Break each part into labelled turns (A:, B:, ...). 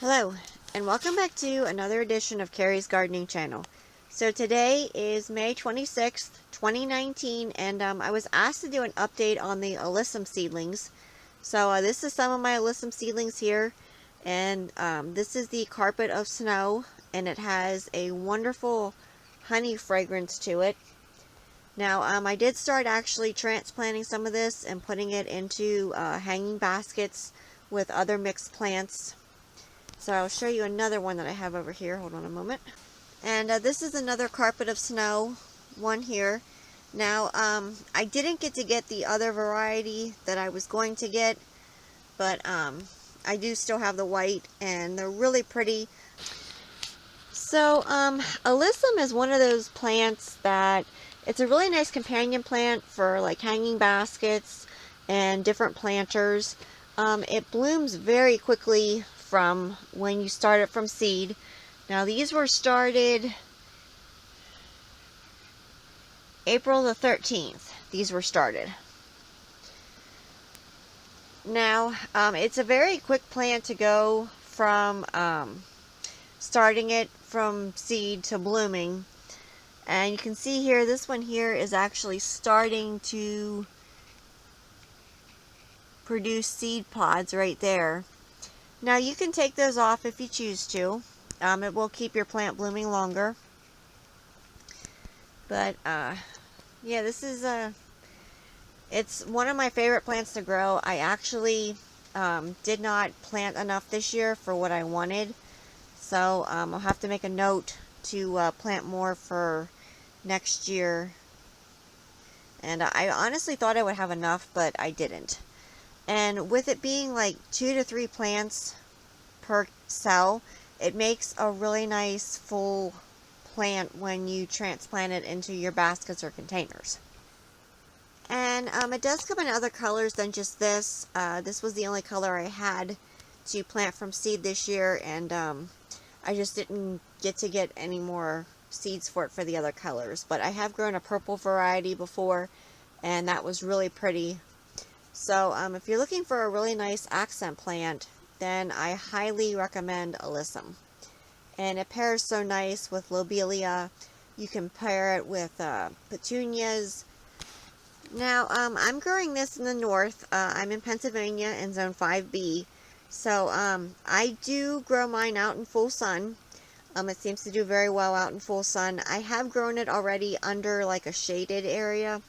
A: Hello, and welcome back to another edition of Carrie's Gardening Channel. So today is May 26th, 2019, and I was asked to do an update on the alyssum seedlings. So this is some of my alyssum seedlings here, and this is the carpet of snow, and it has a wonderful honey fragrance to it. Now, I did start actually transplanting some of this and putting it into hanging baskets with other mixed plants. So I'll show you another one that I have over here. Hold on a moment. And this is another carpet of snow one here. Now, I didn't get to get the other variety that I was going to get, but I do still have the white, and they're really pretty. So, alyssum is one of those plants that it's a really nice companion plant for like hanging baskets and different planters. It blooms very quickly from when you start it from seed. Now these were started April the 13th. These were started. Now it's a very quick plant to go from starting it from seed to blooming. And you can see here, this one here is actually starting to produce seed pods right there. Now you can take those off if you choose to. It will keep your plant blooming longer. But yeah, this is it's one of my favorite plants to grow. I actually did not plant enough this year for what I wanted. So I'll have to make a note to plant more for next year. And I honestly thought I would have enough, but I didn't. And with it being like 2 to 3 plants per cell, it makes a really nice full plant when you transplant it into your baskets or containers. And it does come in other colors than just this. This was the only color I had to plant from seed this year, and I just didn't get to get any more seeds for it for the other colors. But I have grown a purple variety before, and that was really pretty. So if you're looking for a really nice accent plant, then I highly recommend alyssum. And it pairs so nice with lobelia. You can pair it with petunias. Now I'm growing this in the north. I'm in Pennsylvania in zone 5B. So I do grow mine out in full sun. It seems to do very well out in full sun. I have grown it already under like a shaded area.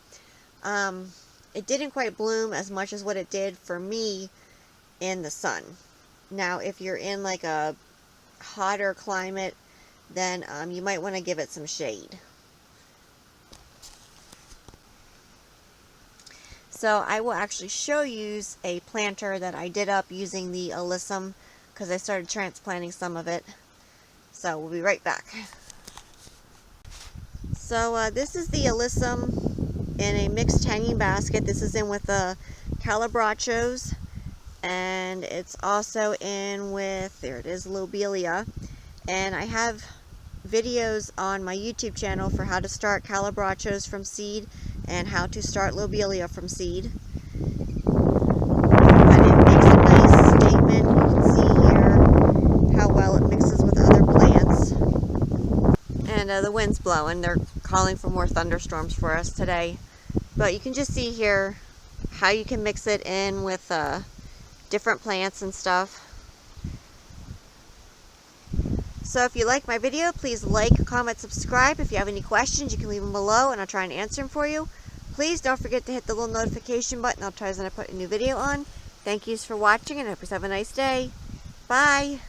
A: It didn't quite bloom as much as what it did for me in the sun. Now, if you're in like a hotter climate, then you might want to give it some shade. So I will actually show you a planter that I did up using the alyssum, because I started transplanting some of it. So we'll be right back. So this is the alyssum in a mixed hanging basket. This is in with the calabrachos, and it's also in with, there it is, lobelia. And I have videos on my YouTube channel for how to start calabrachos from seed and how to start lobelia from seed. But it makes a nice statement. You can see here how well it mixes with other plants. And the wind's blowing. They're calling for more thunderstorms for us today. But you can just see here how you can mix it in with different plants and stuff. So if you like my video, please like, comment, subscribe. If you have any questions, you can leave them below and I'll try and answer them for you. Please don't forget to hit the little notification button. I'll try when I put a new video on. Thank you for watching, and I hope you have a nice day. Bye.